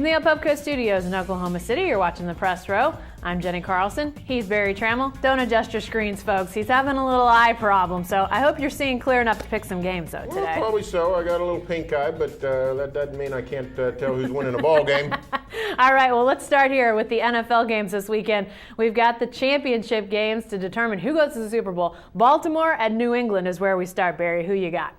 the Pubco Studios in Oklahoma City, you're watching the Press Row. I'm Jenny Carlson. He's Barry Trammell. Don't adjust your screens, folks. He's having a little eye problem, so I hope you're seeing clear enough to pick some games, though, today. Well, probably so. I got a little pink eye, but that doesn't mean I can't tell who's winning a ball game. All right, well, let's start here with the NFL games this weekend. We've got the championship games to determine who goes to the Super Bowl. Baltimore at New England is where we start, Barry. Who you got?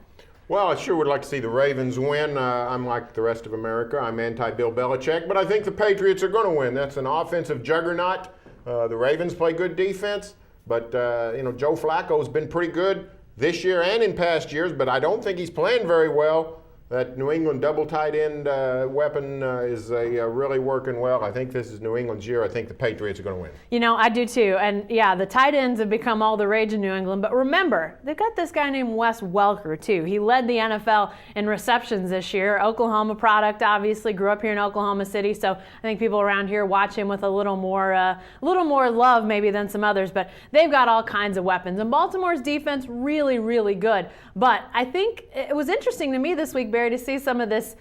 Well, I sure would like to see the Ravens win. I'm like the rest of America. I'm anti-Bill Belichick, but I think the Patriots are going to win. That's an offensive juggernaut. The Ravens play good defense, but Joe Flacco's been pretty good this year and in past years, but I don't think he's playing very well. That New England double tight end weapon is really working well. I think this is New England's year. I think the Patriots are going to win. You know, I do too. And yeah, the tight ends have become all the rage in New England. But remember, they've got this guy named Wes Welker too. He led the NFL in receptions this year. Oklahoma product, obviously, grew up here in Oklahoma City. So I think people around here watch him with a little more love maybe than some others. But they've got all kinds of weapons. And Baltimore's defense really, really good. But I think it was interesting to me this week, Barry, to see some of this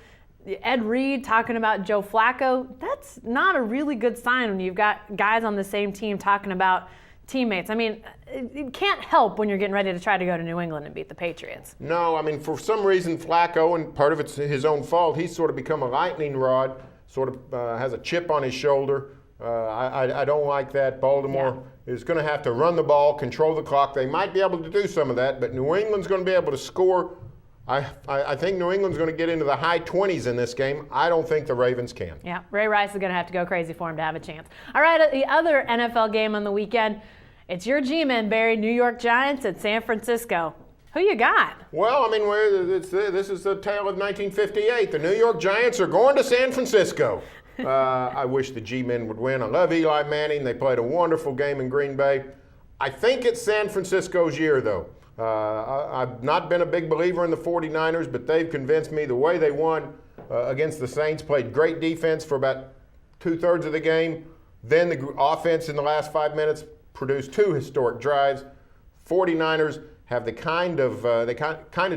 Ed Reed talking about Joe Flacco. That's not a really good sign when you've got guys on the same team talking about teammates. I mean, it can't help when you're getting ready to try to go to New England and beat the Patriots. No, I mean, for some reason, Flacco, and part of it's his own fault, he's sort of become a lightning rod, sort of has a chip on his shoulder. I don't like that. Baltimore is going to have to run the ball, control the clock. They might be able to do some of that, but New England's going to be able to score. I think New England's going to get into the high 20s in this game. I don't think the Ravens can. Yeah, Ray Rice is going to have to go crazy for him to have a chance. All right, the other NFL game on the weekend, it's your G-men, Barry, New York Giants at San Francisco. Who you got? Well, I mean, this is the tale of 1958. The New York Giants are going to San Francisco. I wish the G-men would win. I love Eli Manning. They played a wonderful game in Green Bay. I think it's San Francisco's year, though. I've not been a big believer in the 49ers, but they've convinced me the way they won against the Saints, played great defense for about two-thirds of the game. Then the offense in the last 5 minutes produced two historic drives. 49ers have the kind of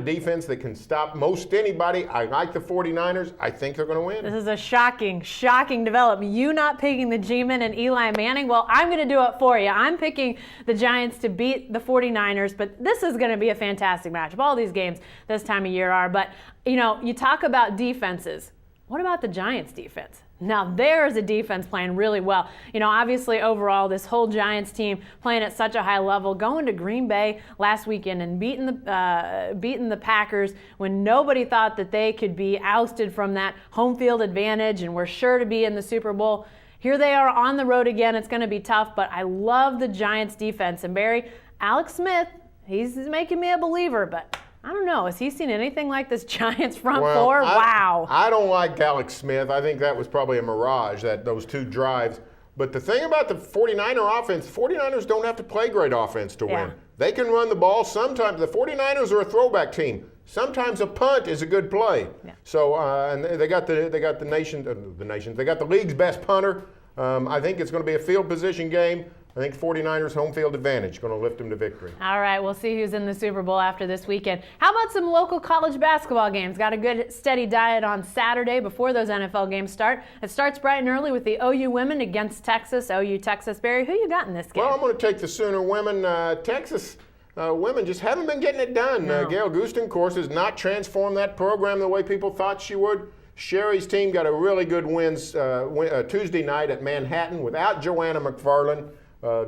defense that can stop most anybody. I like the 49ers. I think they're going to win. This is a shocking development. You not picking the G-men and Eli Manning. Well, I'm going to do it for you. I'm picking the Giants to beat the 49ers, but this is going to be a fantastic matchup. All these games this time of year are. But, you talk about defenses. What about the Giants' defense? Now, there's a defense playing really well. Obviously, overall, this whole Giants team playing at such a high level, going to Green Bay last weekend and beating the Packers when nobody thought that they could be ousted from that home field advantage and were sure to be in the Super Bowl. Here they are on the road again. It's going to be tough, but I love the Giants defense. And Barry, Alex Smith, he's making me a believer, but I don't know. Has he seen anything like this Giants front four? Wow. I don't like Alex Smith. I think that was probably a mirage, those two drives. But the thing about the 49er offense, 49ers don't have to play great offense to win. They can run the ball. Sometimes the 49ers are a throwback team. Sometimes a punt is a good play. Yeah. So and they got the league's best punter. I think it's going to be a field position game. I think 49ers home field advantage going to lift them to victory. All right, we'll see who's in the Super Bowl after this weekend. How about some local college basketball games? Got a good steady diet on Saturday before those NFL games start. It starts bright and early with the OU women against Texas. OU Texas. Barry, who you got in this game? Well, I'm going to take the Sooner women. Texas women just haven't been getting it done. No. Gail Gooston, of course, has not transformed that program the way people thought she would. Sherry's team got a really good win Tuesday night at Manhattan without Joanna McFarland.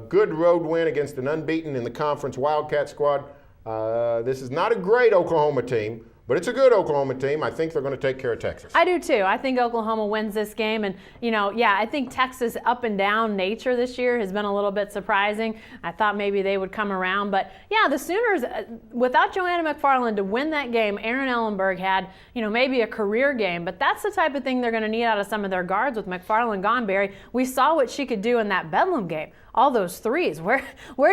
Good road win against an unbeaten in the conference Wildcat squad. This is not a great Oklahoma team, but it's a good Oklahoma team. I think they're going to take care of Texas. I do too. I think Oklahoma wins this game. And, I think Texas' up and down nature this year has been a little bit surprising. I thought maybe they would come around. But, the Sooners, without Joanna McFarland to win that game, Aaron Ellenberg had, maybe a career game. But that's the type of thing they're going to need out of some of their guards with McFarland gone, Barry. We saw what she could do in that Bedlam game. All those threes. Where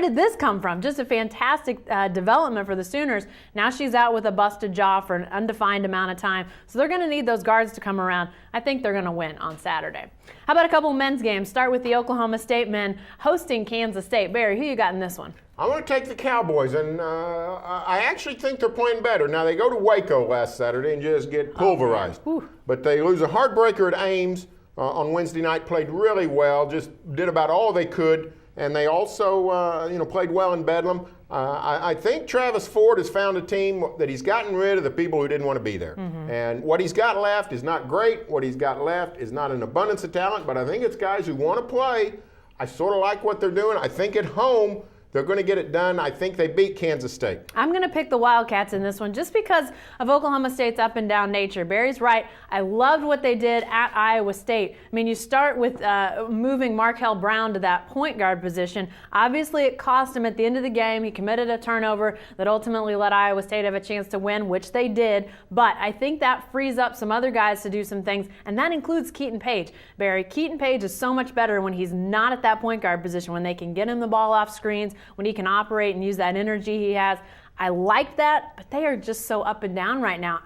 did this come from? Just a fantastic development for the Sooners. Now she's out with a busted jaw for an undefined amount of time. So they're going to need those guards to come around. I think they're going to win on Saturday. How about a couple men's games? Start with the Oklahoma State men hosting Kansas State. Barry, who you got in this one? I'm going to take the Cowboys, and I actually think they're playing better. Now, they go to Waco last Saturday and just get pulverized. But they lose a heartbreaker at Ames. on Wednesday night played really well, just did about all they could, and they also played well in Bedlam. I think Travis Ford has found a team that he's gotten rid of the people who didn't want to be there. And what he's got left is not great. What he's got left is not an abundance of talent, but I think it's guys who want to play. I sort of like what they're doing. I think at home, they're going to get it done. I think they beat Kansas State. I'm going to pick the Wildcats in this one just because of Oklahoma State's up and down nature. Barry's right. I loved what they did at Iowa State. I mean, you start with moving Markel Brown to that point guard position. Obviously, it cost him at the end of the game. He committed a turnover that ultimately let Iowa State have a chance to win, which they did. But I think that frees up some other guys to do some things, and that includes Keaton Page. Barry, Keaton Page is so much better when he's not at that point guard position, when they can get him the ball off screens, when he can operate and use that energy he has. I like that, but they are just so up and down right now.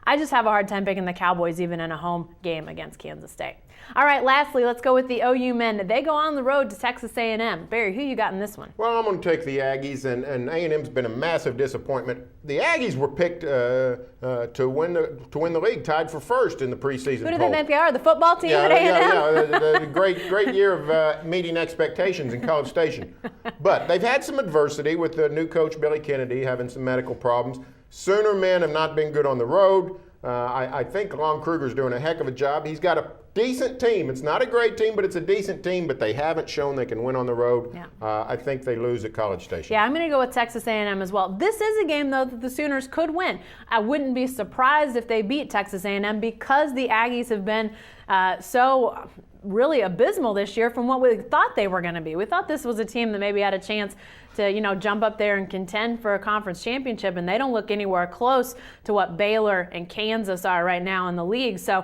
I just have a hard time picking the Cowboys even in a home game against Kansas State. All right, lastly, let's go with the OU men. They go on the road to Texas A&M. Barry, who you got in this one? Well, I'm going to take the Aggies, and A&M's been a massive disappointment. The Aggies were picked to win the league, tied for first in the preseason poll. Who do they think they are? The football team at A&M? Yeah. The great year of meeting expectations in College Station. But they've had some adversity with the new coach, Billy Kennedy, having some medical problems. Sooner men have not been good on the road. I think Lon Kruger's doing a heck of a job. He's got a decent team. It's not a great team, but it's a decent team, but they haven't shown they can win on the road. Yeah. I think they lose at College Station. Yeah, I'm going to go with Texas A&M as well. This is a game, though, that the Sooners could win. I wouldn't be surprised if they beat Texas A&M because the Aggies have been so really abysmal this year from what we thought they were going to be. We thought this was a team that maybe had a chance to, jump up there and contend for a conference championship, and they don't look anywhere close to what Baylor and Kansas are right now in the league. So,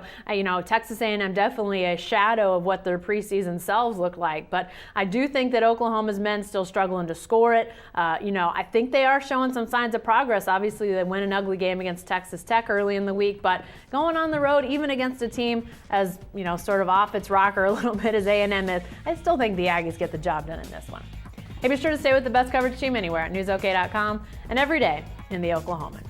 Texas A&M definitely a shadow of what their preseason selves look like. But I do think that Oklahoma's men still struggling to score it. I think they are showing some signs of progress. Obviously, they win an ugly game against Texas Tech early in the week, but going on the road, even against a team as, sort of off its rocker a little bit as A&M is, I still think the Aggies get the job done in this one. Hey, be sure to stay with the best coverage team anywhere at newsok.com and every day in the Oklahoman.